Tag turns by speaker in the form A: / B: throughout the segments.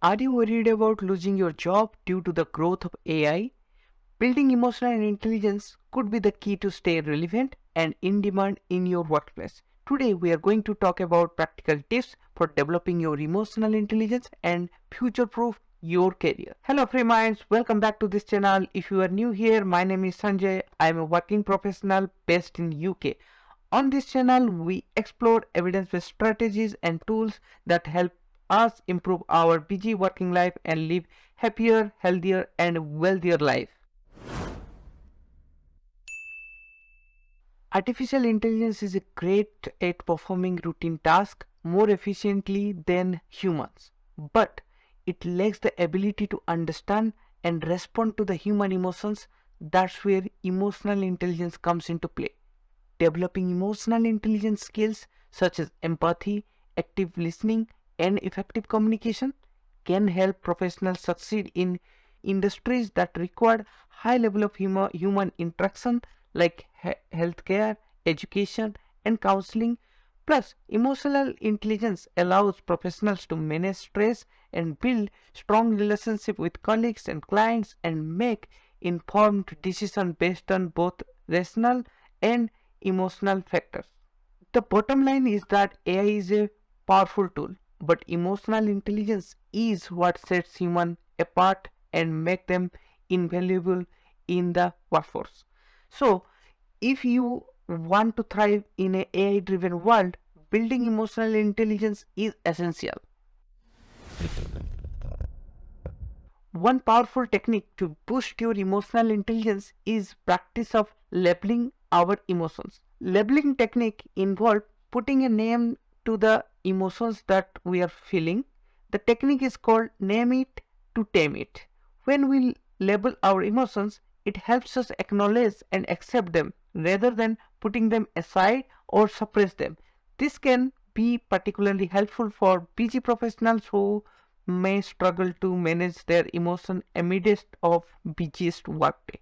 A: Are you worried about losing your job due to the growth of AI? Building emotional intelligence could be the key to stay relevant and in demand in your workplace. Today, we are going to talk about practical tips for developing your emotional intelligence and future-proof your career. Hello, free minds. Welcome back to this channel. If you are new here, my name is Sanjay. I am a working professional based in UK. On this channel, we explore evidence-based strategies and tools that help us improve our busy working life and live happier, healthier, and wealthier life. Artificial intelligence is great at performing routine tasks more efficiently than humans, but it lacks the ability to understand and respond to the human emotions. That's where emotional intelligence comes into play. Developing emotional intelligence skills such as empathy, active listening, and effective communication can help professionals succeed in industries that require high level of human interaction like healthcare, education, and counseling. Plus, emotional intelligence allows professionals to manage stress and build strong relationship with colleagues and clients and make informed decisions based on both rational and emotional factors. The bottom line is that AI is a powerful tool, but emotional intelligence is what sets humans apart and make them invaluable in the workforce. So, if you want to thrive in an AI driven world, building emotional intelligence is essential. One powerful technique to boost your emotional intelligence is practice of labeling our emotions. Labeling technique involves putting a name to the emotions that we are feeling. The technique is called name it to tame it. When we label our emotions, it helps us acknowledge and accept them rather than putting them aside or suppress them. This can be particularly helpful for busy professionals who may struggle to manage their emotion amidst of busiest workday.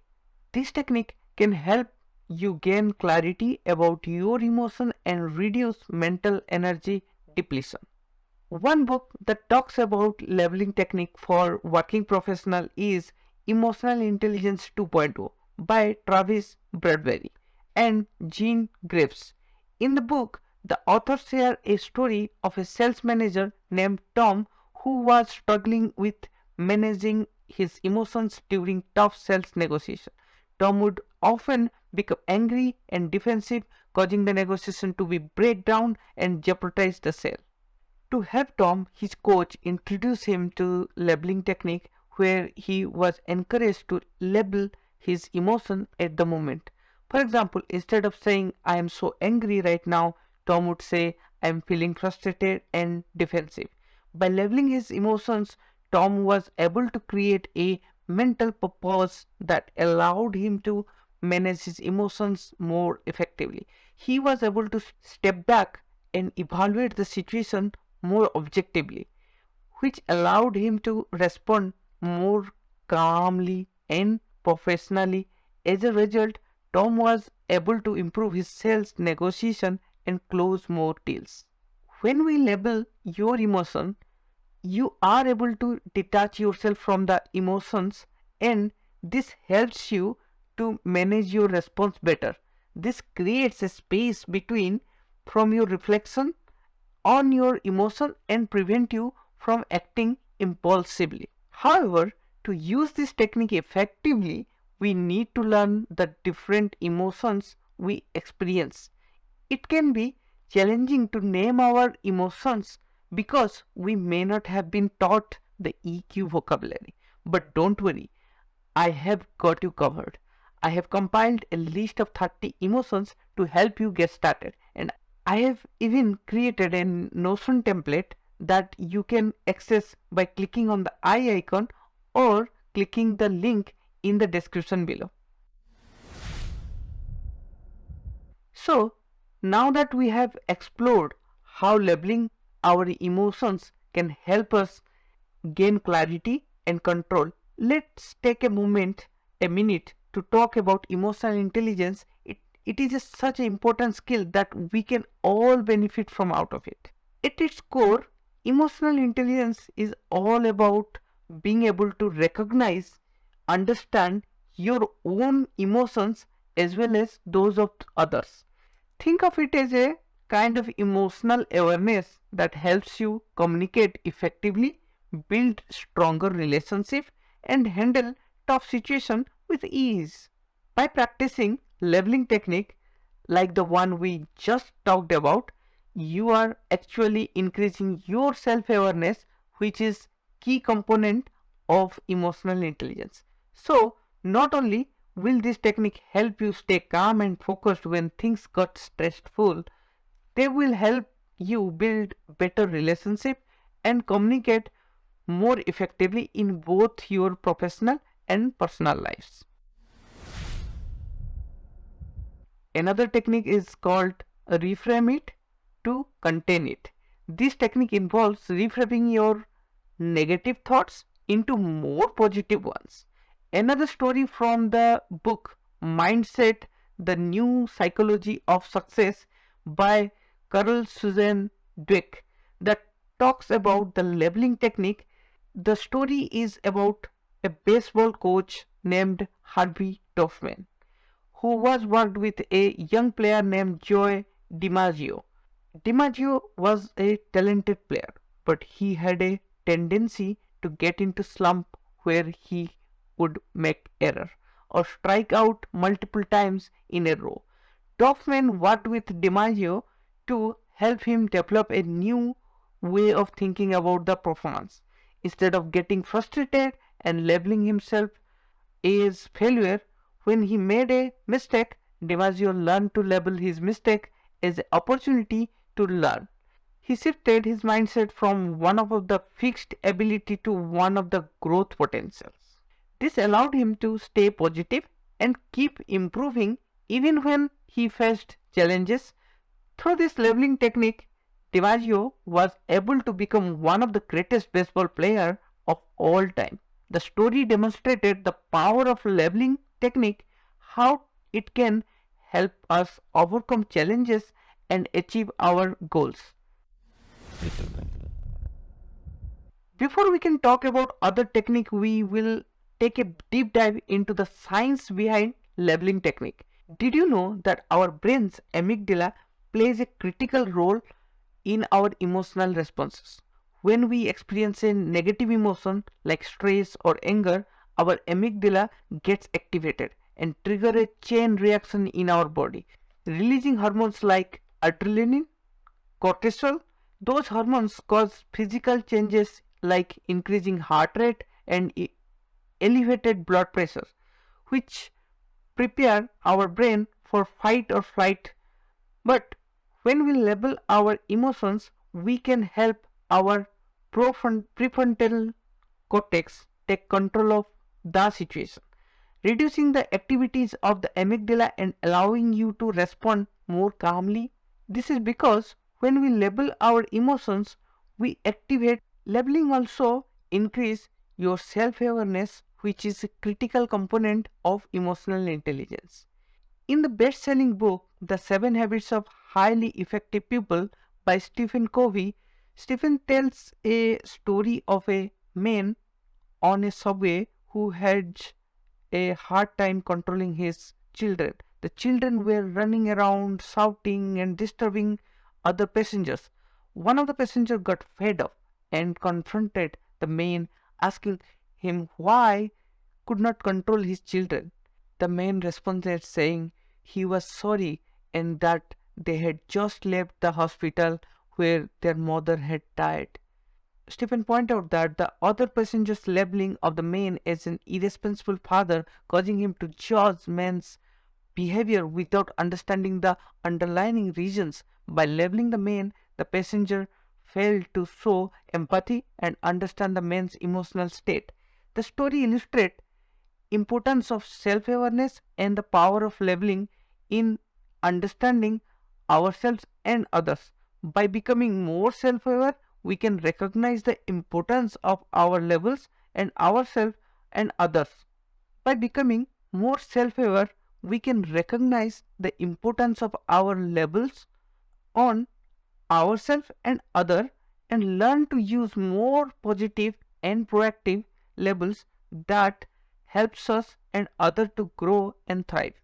A: This technique can help you gain clarity about your emotion and reduce mental energy depletion. One book that talks about leveling technique for working professional is Emotional Intelligence 2.0 by Travis Bradbury and Jean Graves. In the book, the author shares a story of a sales manager named Tom who was struggling with managing his emotions during tough sales negotiation. Tom would often become angry and defensive, causing the negotiation to be break down and jeopardize the sale. To help Tom, his coach introduced him to labeling technique where he was encouraged to label his emotion at the moment. For example, instead of saying I am so angry right now, Tom would say I am feeling frustrated and defensive. By labeling his emotions, Tom was able to create a mental purpose that allowed him to manage his emotions more effectively. He was able to step back and evaluate the situation more objectively, which allowed him to respond more calmly and professionally. As a result, Tom was able to improve his sales negotiation and close more deals. When we label your emotion, you are able to detach yourself from the emotions, and this helps you to manage your response better. This creates a space between from your reflection on your emotion and prevent you from acting impulsively. However, to use this technique effectively, we need to learn the different emotions we experience. It can be challenging to name our emotions because we may not have been taught the EQ vocabulary. But don't worry, I have got you covered. I have compiled a list of 30 emotions to help you get started, and I have even created a Notion template that you can access by clicking on the eye icon or clicking the link in the description below. So, now that we have explored how labeling our emotions can help us gain clarity and control, let's take a minute to talk about emotional intelligence. It is such an important skill that we can all benefit from out of it. At its core, Emotional intelligence is all about being able to recognize, understand your own emotions as well as those of others. Think of it as a kind of emotional awareness that helps you communicate effectively, build stronger relationships, and handle tough situations with ease. By practicing leveling technique like the one we just talked about, you are actually increasing your self-awareness, which is key component of emotional intelligence. So, not only will this technique help you stay calm and focused when things got stressful, they will help you build better relationship and communicate more effectively in both your professional and personal lives. Another technique is called reframe it to contain it. This technique involves reframing your negative thoughts into more positive ones. Another story from the book Mindset, The New Psychology of Success by Carl Susan Dweck that talks about the labeling technique. The story is about a baseball coach named Harvey Dorfman who was worked with a young player named Joe DiMaggio. DiMaggio was a talented player, but he had a tendency to get into slump where he would make error or strike out multiple times in a row. Dorfman worked with DiMaggio to help him develop a new way of thinking about the performance. Instead of getting frustrated and labeling himself as failure, when he made a mistake, DiMaggio learned to label his mistake as an opportunity to learn. He shifted his mindset from one of the fixed ability to one of the growth potentials. This allowed him to stay positive and keep improving even when he faced challenges. Through this labeling technique, DiMaggio was able to become one of the greatest baseball players of all time. The story demonstrated the power of labeling technique, how it can help us overcome challenges and achieve our goals. Before we can talk about other technique, we will take a deep dive into the science behind labeling technique. Did you know that our brain's amygdala plays a critical role in our emotional responses? When we experience a negative emotion like stress or anger, our amygdala gets activated and trigger a chain reaction in our body, releasing hormones like adrenaline, cortisol. Those hormones cause physical changes like increasing heart rate and elevated blood pressure, which prepare our brain for fight or flight. But when we label our emotions, we can help our prefrontal cortex take control of the situation, reducing the activities of the amygdala and allowing you to respond more calmly. This is because when we label our emotions, we activate labeling also increase your self-awareness, which is a critical component of emotional intelligence. In the best-selling book, The 7 Habits of Highly Effective People by Stephen Covey, Stephen tells a story of a man on a subway who had a hard time controlling his children. The children were running around, shouting and disturbing other passengers. One of the passengers got fed up and confronted the man, asking him why could not control his children. The man responded saying he was sorry and that they had just left the hospital where their mother had died. Stephen pointed out that the other passenger's labeling of the man as an irresponsible father, causing him to judge man's behavior without understanding the underlying reasons. By labeling the man, the passenger failed to show empathy and understand the man's emotional state. The story illustrates importance of self-awareness and the power of labeling in understanding ourselves and others. By becoming more self-aware, we can recognize the importance of our labels and ourselves and others. By becoming more self-aware, we can recognize the importance of our labels on ourselves and other and learn to use more positive and proactive labels that helps us and others to grow and thrive.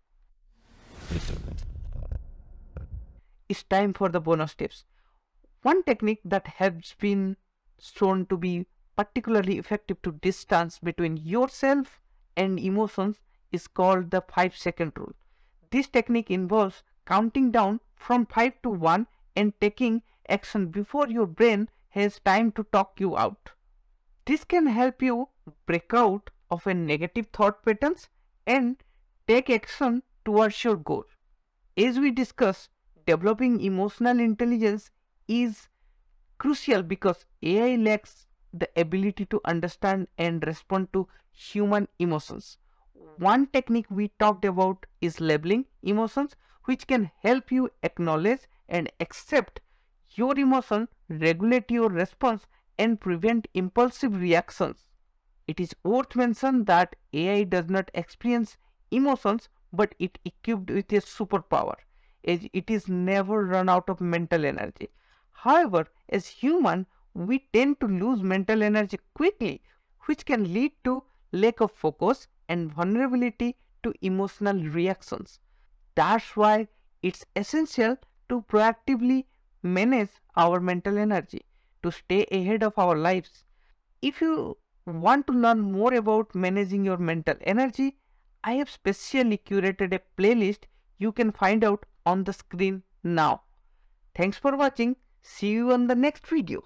A: It's time for the bonus tips. One technique that has been shown to be particularly effective to distance between yourself and emotions is called the 5-second rule. This technique involves counting down from 5 to 1 and taking action before your brain has time to talk you out. This can help you break out of a negative thought patterns and take action towards your goal. As we discussed, developing emotional intelligence is crucial because AI lacks the ability to understand and respond to human emotions. One technique we talked about is labeling emotions, which can help you acknowledge and accept your emotion, regulate your response, and prevent impulsive reactions. It is worth mention that AI does not experience emotions, but it equipped with a superpower, as it is never run out of mental energy. However, as human, we tend to lose mental energy quickly, which can lead to lack of focus and vulnerability to emotional reactions. That's why it's essential to proactively manage our mental energy to stay ahead of our lives. If you want to learn more about managing your mental energy, I have specially curated a playlist you can find out on the screen now. Thanks for watching. See you on the next video.